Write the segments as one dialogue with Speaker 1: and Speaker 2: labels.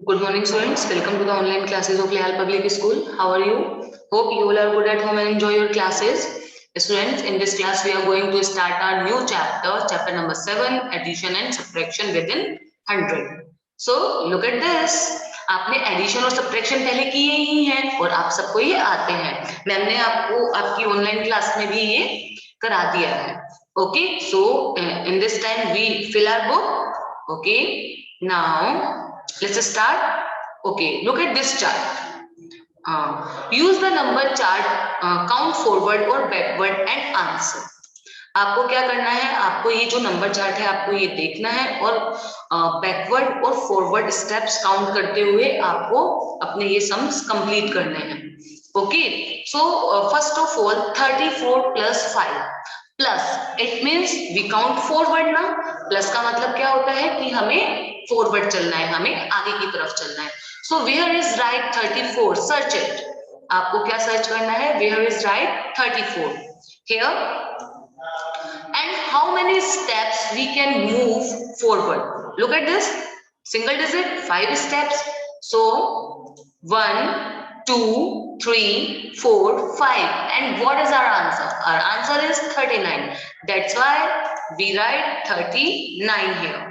Speaker 1: Good morning, students. Welcome to the online classes of Lehal Public School. How are you? Hope you all are good at home and enjoy your classes. Students, in this class, we are going to start our new chapter, chapter number 7, addition and subtraction within 100. So, look at this. आपने addition और subtraction पहले किए ही हैं और आप सबको ये आते हैं. मैम ने आपको आपकी ऑनलाइन क्लास में भी ये करा दिया है. Okay, so in this time we fill our book. Okay, now let's start. Okay, look at this chart. Use the number chart, count forward or backward and answer. आपको क्या करना है, आपको ये जो नंबर चार्ट है आपको ये देखना है और बैकवर्ड और फॉरवर्ड स्टेप्स काउंट करते हुए आपको अपने ये सम्स कंप्लीट करने हैं. Okay, so first of all 34 plus 5 plus it means we count forward ना. प्लस का मतलब क्या होता है कि हमें फॉरवर्ड चलना है, हमें आगे की तरफ चलना है. So where is right 34? Search it. आपको क्या सर्च करना है? Where is right 34 here. And how many steps we can move forward? Look at this, single digit, 5 steps. So 1 2 3 4 5. And what is our answer? Our answer is 39. That's why we write 39 here.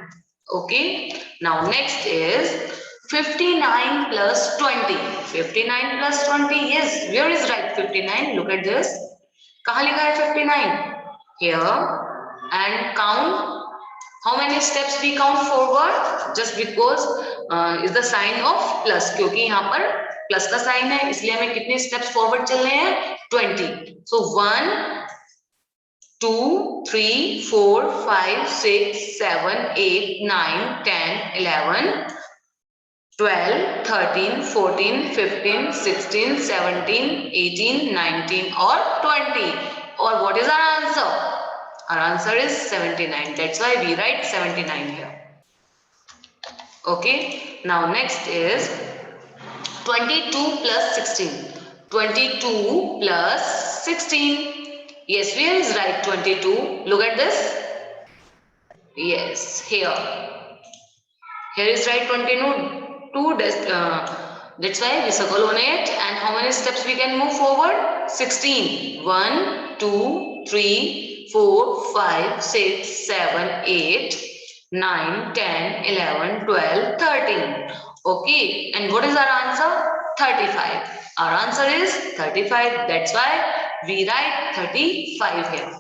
Speaker 1: Okay, now next is 59 plus 20. 59 plus 20, yes, where is right 59? Look at this. कहाँ लिखा है 59? Here. And count how many steps we count forward, just because is the sign of plus, क्योंकि यहाँ पर plus का sign है इसलिए हमें कितने स्टेप्स फॉरवर्ड चलने हैं? 20. So 1 2 3 4 5 6 7 8 9 10 11 12 13 14 15 16 17 18 19 or 20. Or what is our answer? Our answer is 79. That's why we write 79 here. Okay. Now next is 22 plus 16. 22 plus 16. Yes, where is right 22? Look at this. Yes, here. Here is right 22. That's why we circle on it. And how many steps we can move forward? 16. 1, 2, 3, 4, 5, 6, 7, 8, 9, 10, 11, 12, 13. Okay, and what is our answer? 35. Our answer is 35. That's why we write 35 here.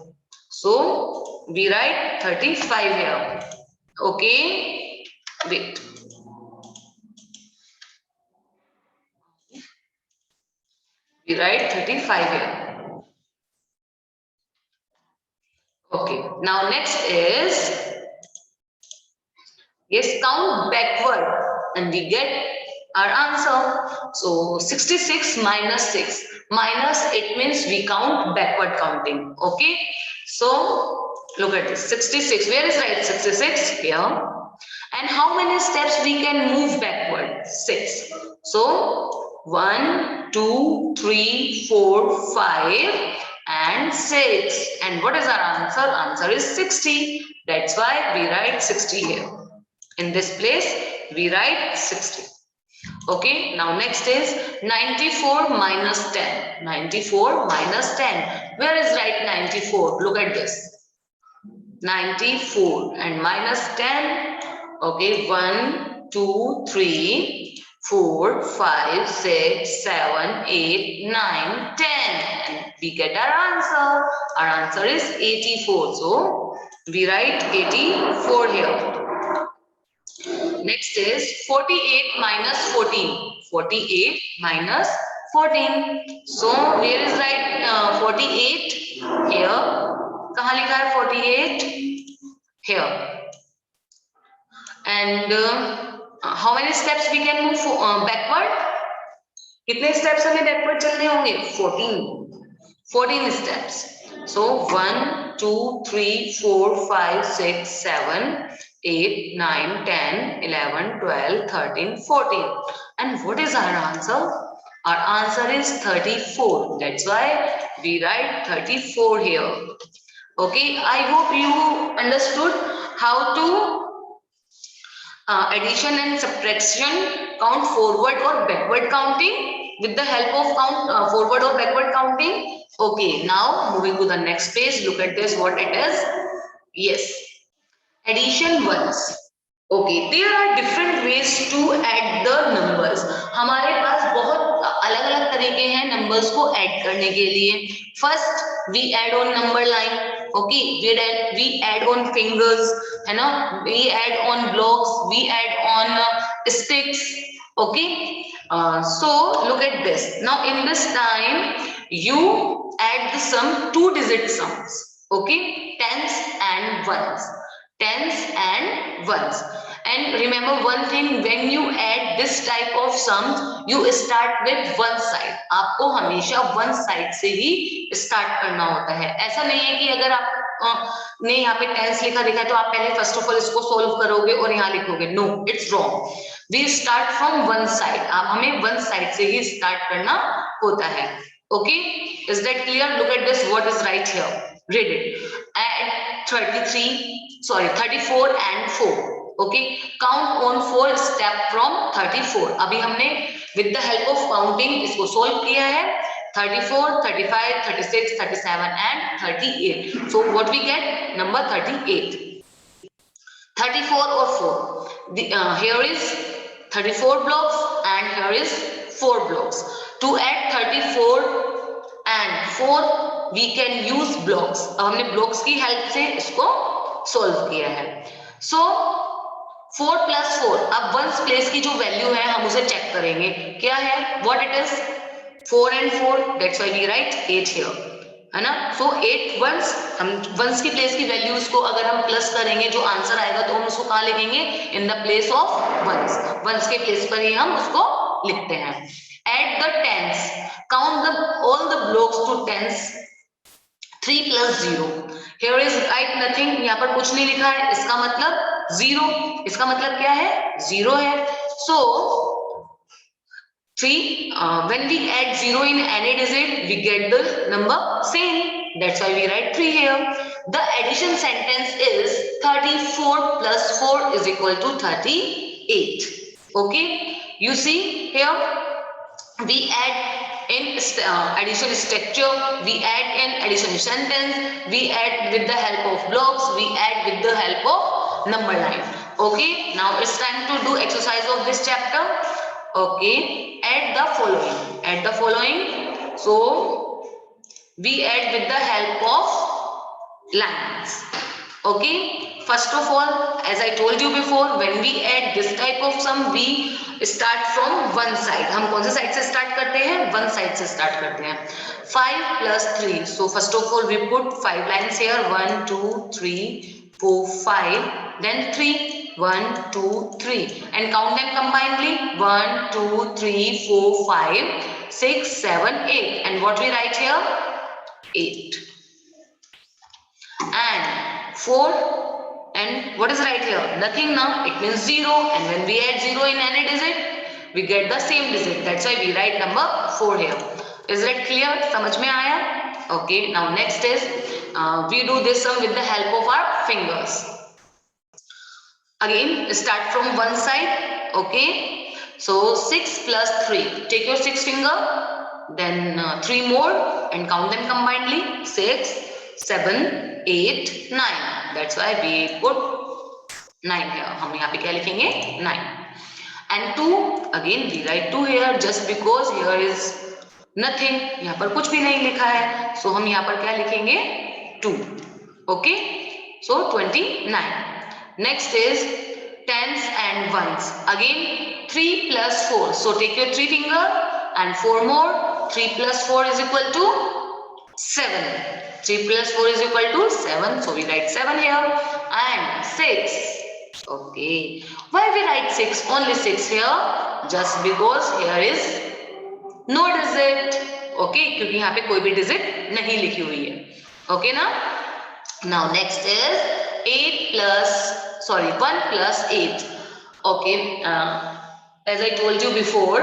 Speaker 1: So we write 35 here. Okay, wait. We write 35 here. Okay, now next is, yes, count backward and we get our answer. So 66 minus 6. Minus, it means we count backward counting. Okay, so look at this. 66. Where is right? 66 here. And how many steps we can move backward? 6. So 1, 2, 3, 4, 5 and 6. And what is our answer? Answer is 60. That's why we write 60 here. In this place, we write 60. Okay, now next is 94 minus 10. 94 minus 10. Where is right 94? Look at this. 94 and minus 10. Okay, 1, 2, 3, 4, 5, 6, 7, 8, 9, 10. And we get our answer. Our answer is 84. So we write 84 here. Next is 48 minus 14. 48 minus 14. So where is right 48? Here. कहाँ लिखा है 48? Here. And how many steps we can move backward? कितने steps हमें backward चलने होंगे? 14 steps. So 1, 2, 3, 4, 5, 6, 7, 8, 9, 10, 11, 12, 13, 14. And what is our answer? Our answer is 34. That's why we write 34 here. Okay, I hope you understood how to Addition and subtraction, count forward or backward counting with the help of forward or backward counting. Okay, now moving to the next page, look at this, what it is. Yes, addition ones. Okay, there are different ways to add the numbers. हमारे पास बहुत अलग अलग तरीके हैं numbers को add करने के लिए. First we add on number line. Okay, we add on fingers, है ना, we add on blocks, we add on sticks. Okay, so look at this. Now in this time you add the sum, two digit sums. Okay, tens and ones, tens and ones. And remember one thing, when you add this type of sums you start with one side. आपको हमेशा one side से ही start करना होता है. ऐसा नहीं है कि अगर आप ने यहाँ पे tens लिखा दिखा है तो आप पहले फर्स्ट ऑफ ऑल इसको सोल्व करोगे और यहाँ लिखोगे. No, it's wrong. We start from one side. आप हमें वन साइड से ही स्टार्ट करना होता है. Okay, is that clear? Look at this, what is right here, read it. Add 34 and 4. Okay, count on 4 step from 34. अभी हमने with the help of counting इसको सोल्व किया है. 34, 35, 36, 37 and 38. So what we get? Number 38. 34 or 4. Here is 34 blocks and here is 4 blocks. To add 34 and 4 we can use blocks. अब हमने blocks की help से इसको सोल्व किया है. So 4 plus 4. अब वंस प्लेस की जो वैल्यू है हम उसे चेक करेंगे. क्या है? What it is? 4 and 4. That's why we write 8 here. है ना? So 8 वंस, हम वंस की प्लेस की वैल्यूज को अगर हम प्लस करेंगे जो आंसर आएगा तो हम उसको कहाँ लिखेंगे? In the place of ones. Ones के प्लेस पर ही हम उसको लिखते हैं. Add the tens. Count all the blocks to tens. 3 plus 0. Here is right nothing. यहाँ पर कुछ नहीं लिखा है. इसका मतलब 0. इसका मतलब क्या है? 0 है. So 3, when we add 0 in any digit we get the number same. That's why we write 3 here. The addition sentence is 34 plus 4 is equal to 38. Okay, you see here we add in addition structure, we add in addition sentence, we add with the help of blocks, we add with the help of number line. Okay, now it's time to do exercise of this chapter. Okay, add the following. Add the following. So we add with the help of lines. Okay, first of all, as I told you before, when we add this type of sum we start from one side. हम कौन से side से start करते हैं? One side से start करते हैं. 5 plus 3. So first of all we put 5 lines here. 1 2 3 4 5, then 3. 1 2 3 and count them combinedly. 1 2 3 4 5 6 7 8. And what we write here? 8 and 4. And what is right here? Nothing. Now it means 0, and when we add 0 in any digit we get the same digit. That's why we write number 4 here. Is that clear? समझ में आया? Okay, now next is we do this sum with the help of our fingers. Again start from one side. Okay, so 6 plus 3. Take your 6 finger, then 3 more and count them combinedly. 6 7 8 9. That's why we put 9 here. हम यहाँ पे क्या लिखेंगे? 9. And 2, again we write 2 here just because here is nothing. यहाँ पर कुछ भी नहीं लिखा है, so हम यहाँ पर क्या लिखेंगे? 2. Okay, so 29. Next is tens and ones. Again 3 plus 4. So take your 3 finger and 4 more. 3 plus 4 is equal to 7. 3 plus 4 is equal to 7. So we write 7 here. And 6. Okay. Why we write 6? Only 6 here? Just because here is no digit. Okay. क्योंकि यहाँ पे कोई भी digit नहीं लिखी हुई है. Okay ना? Now next is 1 plus 8. Okay. As I told you before,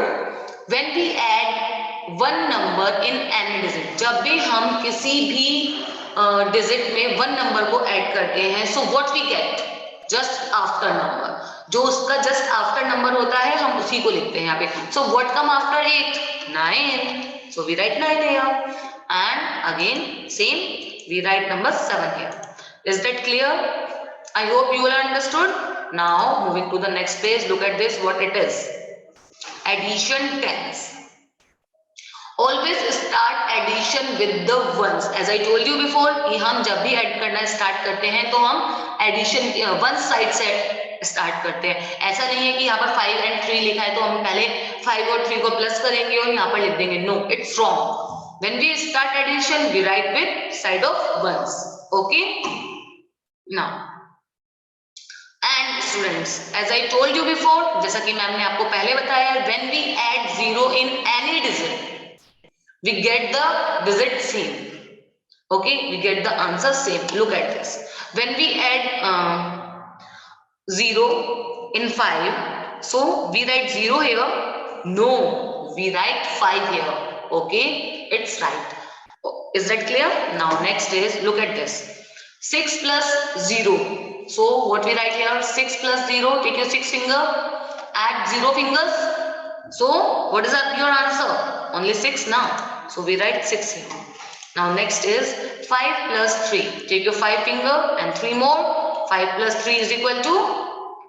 Speaker 1: when we add one number in any digit, जब भी हम किसी भी digit में one number को add करते हैं, so what we get just after number. जो उसका जस्ट आफ्टर नंबर होता है हम उसी को लिखते हैं यहाँ पे। So what come after 8? 9. So we write 9 here and again same we write number 7 here. Is that clear? I hope you all understood. Now moving to the next page, look at this, what it is. Addition tens. Always start addition with the ones. As I told you before कि हम जब भी add करना start करते हैं तो हम addition one side से स्टार्ट करते हैं। ऐसा नहीं है कि यहाँ पर 5 and 3 लिखा है तो हम पहले 5 और 3 को प्लस करेंगे और यहाँ पर लिख देंगे। No, it's wrong. When we start addition, we write with side of ones. Okay? Now, and students, as I told you before, जैसा कि मैम ने आपको पहले बताया, when we add 0 in any digit, we get the digit same. Okay, we get the answer same. Look at this. When we add 0 in 5, so we write 0 here. No, we write 5 here. Okay, it's right. Is that clear? Now next is, look at this. 6 plus 0. So what we write here? 6 plus 0. Take your 6 finger. Add 0 fingers. So what is your answer? Only 6 now. So we write 6 here. Now next is 5 plus 3. Take your 5 finger and 3 more. 5 plus 3 is equal to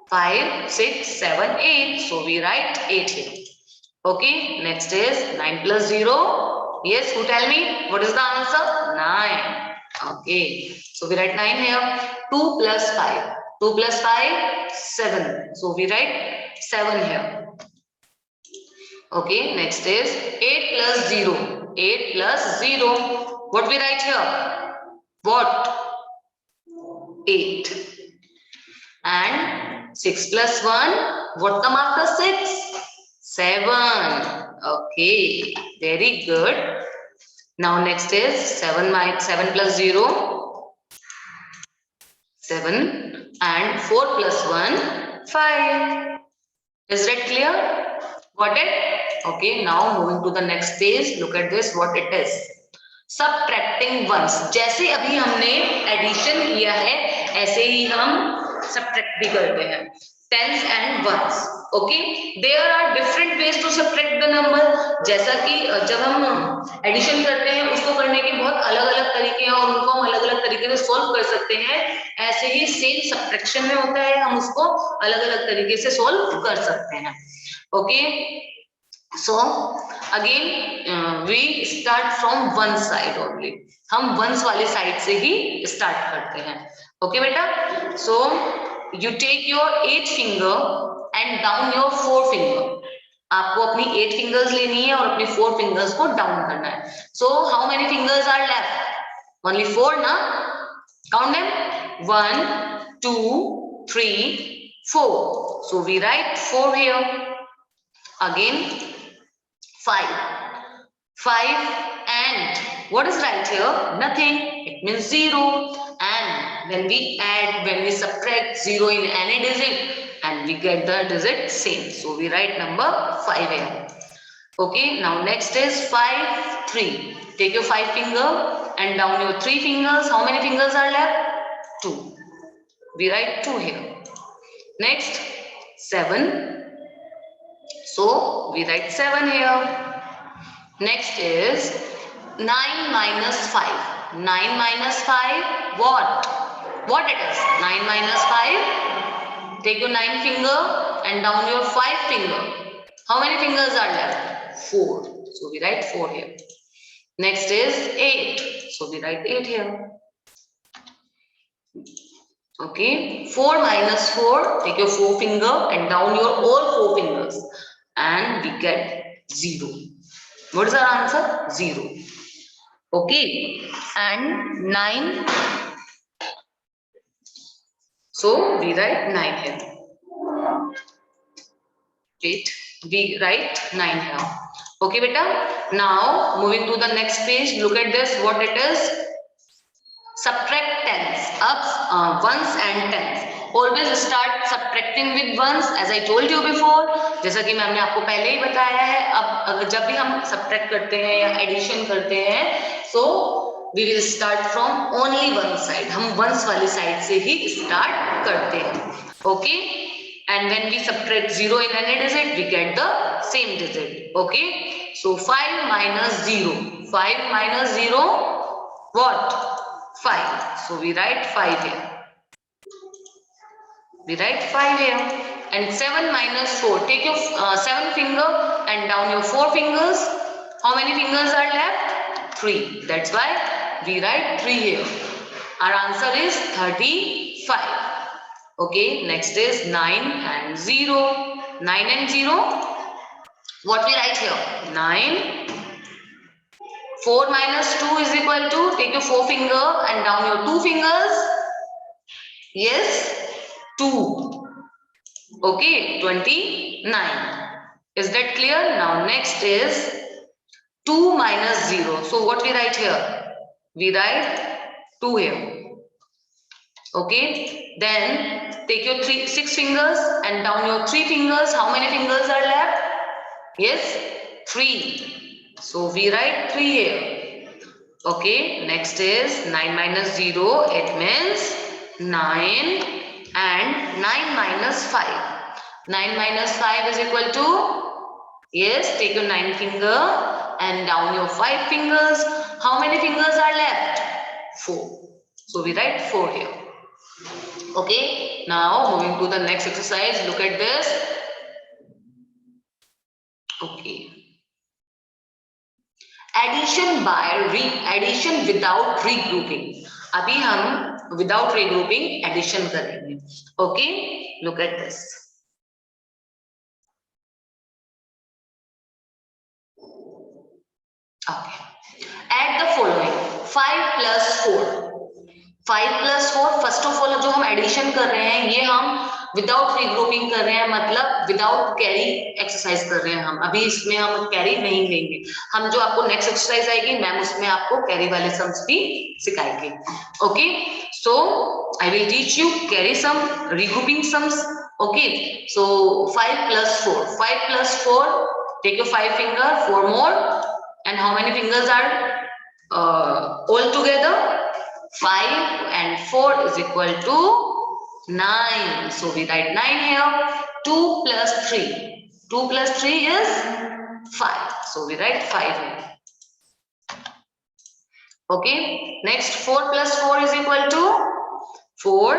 Speaker 1: 5, 6, 7, 8. So we write 8 here. Okay. Next is 9 plus 0. Yes, who tell me? What is the answer? 9. Okay. So we write 9 here. 2 plus 5. 2 plus 5, 7. So we write 7 here. Okay, next is 8 plus 0. 8 plus 0. What we write here? What? 8. And 6 plus 1. What come after 6? 7. Okay, very good. Now next is 7 plus 0. 7. And 4 plus 1. 5. Is that clear? Got it? Okay, now moving to the next page. Look at this, what it is. Subtracting ones. जैसे अभी हमने addition किया है ऐसे ही हम subtract भी करते हैं। Tens and ones. Okay, there are different ways to subtract the number. जैसा कि जब हम एडिशन करते हैं उसको करने के बहुत अलग अलग तरीके हैं और उनको हम अलग अलग तरीके से सॉल्व कर सकते हैं। ऐसे ही सेम सब्ट्रैक्शन में होता है, हम उसको अलग अलग तरीके से सॉल्व कर सकते हैं। Okay, so again we start from one side only. हम ones वाले साइड से ही स्टार्ट करते हैं। ओके बेटा, so you take your 8 finger and down your 4 finger. आपको अपनी 8 fingers लेनी है और अपनी 4 fingers को डाउन करना है। So how many fingers are left? Only 4 ना? Count them. 1, 2, 3, 4. So we write 4 here. Again 5 and what is right here? Nothing. It means 0. And when we subtract 0 in any digit and we get the digit same, so we write number 5 here. Okay, now next is 5, 3. Take your 5 finger and down your 3 fingers. How many fingers are left? 2. We write 2 here. Next 7. So we write 7 here. Next is 9 minus 5. 9 minus 5, what? What it is? 9 minus 5. Take your 9 finger and down your 5 finger. How many fingers are left? 4. So we write 4 here. Next is 8. So we write 8 here. Okay. 4 minus 4. Take your 4 finger and down your all 4 fingers. And we get 0. What is our answer? 0. Okay. And 9. So we write 9 here. Wait, we write 9 here. Okay, beta. Now moving to the next page. Look at this. What it is? Subtract tens. Ones and tens. Always start subtracting with ones. As I told you before. जैसा कि ma'am ने आपको पहले ही बताया है। अब जब भी हम subtract करते हैं या addition करते हैं, so we will start from only one side. हम ones वाली side से ही start करते हैं. Okay? and when we subtract 0 in any digit, we get the same digit. Okay, so 5 minus 0. 5 minus 0, what? 5. So we write 5 here. We write 5 here. And 7 minus 4. Take your 7 finger and down your 4 fingers. How many fingers are left? 3. That's why we write 3 here. Our answer is 35. Okay, next is 9 and 0. 9 and 0. What we write here? 9. 4 minus 2 is equal to, take your 4 finger and down your 2 fingers. Yes, 2. Okay, 29. Is that clear? Now next is 2 minus 0. So what we write here? We write 2 here. Okay, then take your 6 fingers and down your 3 fingers. How many fingers are left? Yes, 3. So we write 3 here. Okay, next is 9 minus 0. It means 9, and 9 minus 5. 9 minus 5 is equal to, yes, take your 9 finger and down your 5 fingers. How many fingers are left? 4. So we write 4 here. Okay, now moving to the next exercise. Look at this. Okay. Addition without regrouping. अभी हम without regrouping addition करेंगे. Okay, look at this. Okay. Add the following. 5 plus 4. 5 plus 4. First of all जो हम addition कर रहे हैं ये हम विदाउट रीग्रुपिंग कर रहे हैं, मतलब विदाउट कैरी एक्सरसाइज कर रहे हैं हम. अभी इसमें हम कैरी नहीं लेंगे. हम जो आपको नेक्स्ट एक्सरसाइज आएगी मैम उसमें आपको कैरी वाले सम्स भी सिखाएंगे. Okay, so I will teach you carry sum, regrouping sums. Okay, so 5 plus 4. 5 plus 4. Take your 5 finger, 4 more, and how many fingers are all together? 5 and 4 is equal to 9. So we write 9 here. 2 plus 3. 2 plus 3 is 5. So we write 5 here. Okay. Next 4 plus 4 is equal to 4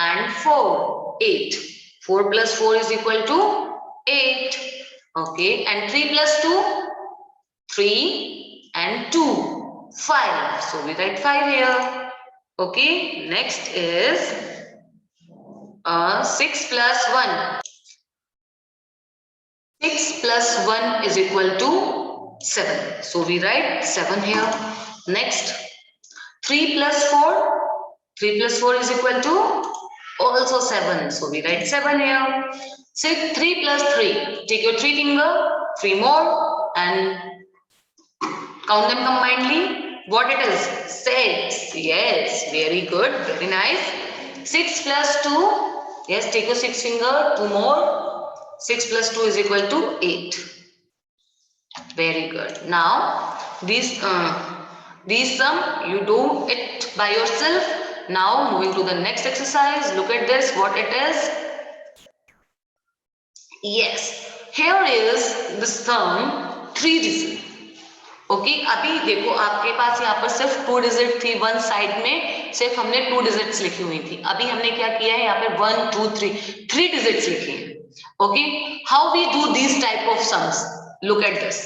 Speaker 1: and 4. 8. 4 plus 4 is equal to 8. Okay. And 3 plus 2? 3 and 2. 5. So we write 5 here. Okay, next is 6 plus 1. 6 plus 1 is equal to 7. So we write 7 here. Next, 3 plus 4. 3 plus 4 is equal to also 7. So we write 7 here. 3 plus 3. Take your 3 finger, 3 more, and count them combinedly. What it is? 6. Yes, very good, very nice. 6 plus 2. Yes, take your 6 finger, 2 more. 6 plus 2 is equal to 8. Very good. Now, these sum, you do it by yourself. Now, moving to the next exercise. Look at this, what it is. Yes, here is the sum 3 digits. Okay, अभी देखो आपके पास यहाँ पर सिर्फ 2 digit थी. One side में सिर्फ हमने 2 डिजिट्स लिखी हुई थी. अभी हमने क्या किया है, यहाँ पे 1 2 3 डिजिट्स लिखे हैं. Okay, how we do this type of sums? Look at this.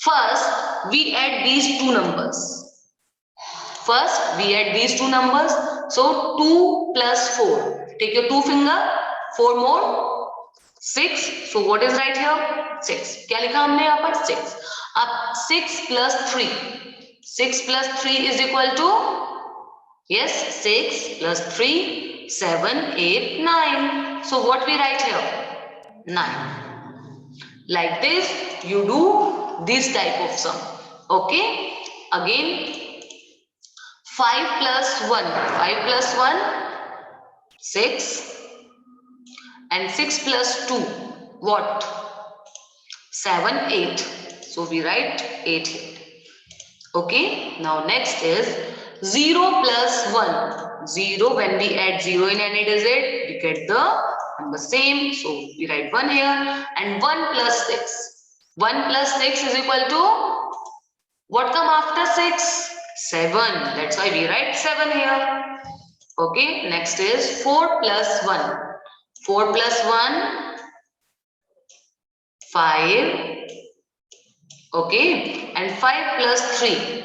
Speaker 1: First we add these 2 numbers. First we add these 2 numbers. So 2 plus 4. Take your 2 finger, 4 more, 6. So what is right here? 6. क्या लिखा हमने यहाँ पर? 6. अब 6 plus 3. 6 plus 3 is equal to, yes, 6 plus 3, 7, 8, 9. So what we write here? 9. Like this, you do this type of sum. Okay. Again, 5 plus 1. 5 plus 1, 6. And 6 plus 2, what? 7, 8. So we write 8 here. Okay. Now next is 0 plus 1. 0, when we add 0 in any digit, we get the number same. So we write 1 here, and 1 plus 6. 1 plus 6 is equal to, what come after 6? 7. That's why we write 7 here. Okay, next is 4 plus 1. 4 plus 1, 5. Okay, and 5 plus 3.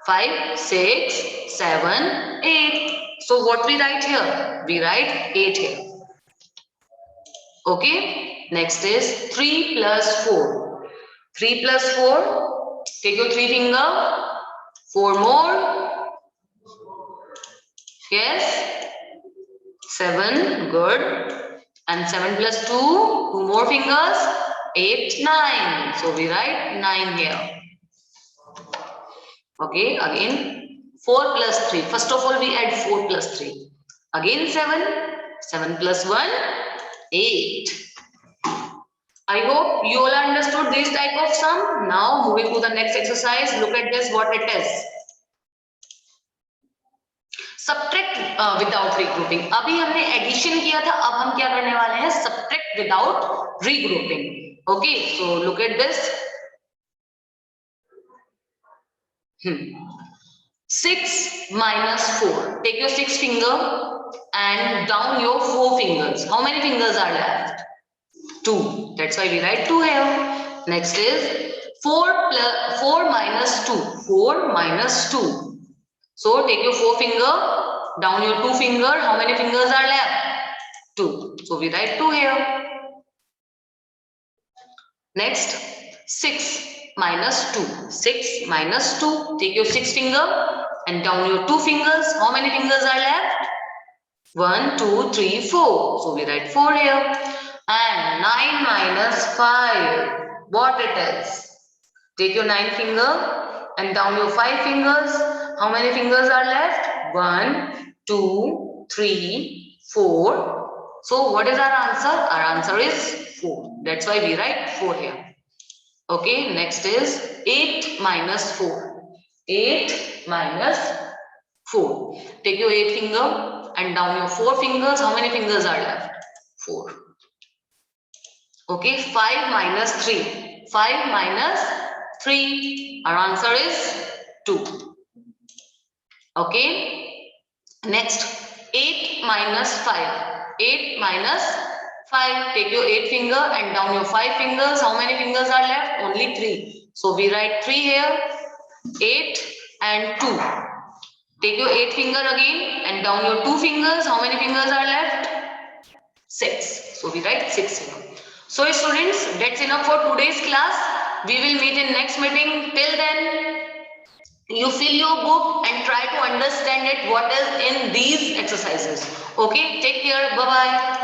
Speaker 1: 5, 6, 7, 8. So what we write here? We write 8 here. Okay, next is 3 plus 4. 3 plus 4, take your 3 finger, 4 more, yes, 7, good, and 7 plus 2, 2 more fingers, 8, 9. So we write 9 here. Okay, again 4 plus 3. First of all, we add 4 plus 3. Again 7. 7 plus 1, 8. I hope you all understood this type of sum. Now moving to the next exercise. Look at this, what it is. Subtract without regrouping. अभी हमने addition किया था, अब हम क्या करने वाले हैं? Subtract without regrouping. Okay, so look at this. 6 minus 4. Take your 6 finger and down your 4 fingers. How many fingers are left? 2. That's why we write 2 here. Next is 4 minus 2. 4 minus 2. So take your 4 finger, down your 2 finger. How many fingers are left? 2. So we write 2 here. Next, 6 minus 2. 6 minus 2. Take your 6 finger and down your 2 fingers. How many fingers are left? 1, 2, 3, 4. So we write 4 here. And 9 minus 5. What it is? Take your 9 finger and down your 5 fingers. How many fingers are left? 1, 2, 3, 4. So what is our answer? Our answer is 4. That's why we write 4 here. Okay, next is 8 minus 4. 8 minus 4. Take your 8 finger and down your 4 fingers. How many fingers are left? 4. Okay, 5 minus 3. 5 minus 3. Our answer is 2. Okay, next 8 minus 5. 8 minus 5. Take your 8 finger and down your 5 fingers. How many fingers are left? Only 3. So we write 3 here. 8 and 2. Take your 8 finger again and down your 2 fingers. How many fingers are left? 6. So we write 6 here. So students, that's enough for today's class. We will meet in next meeting. Till then, you fill your book and try to understand it what is in these exercises. Okay, take care. Bye bye.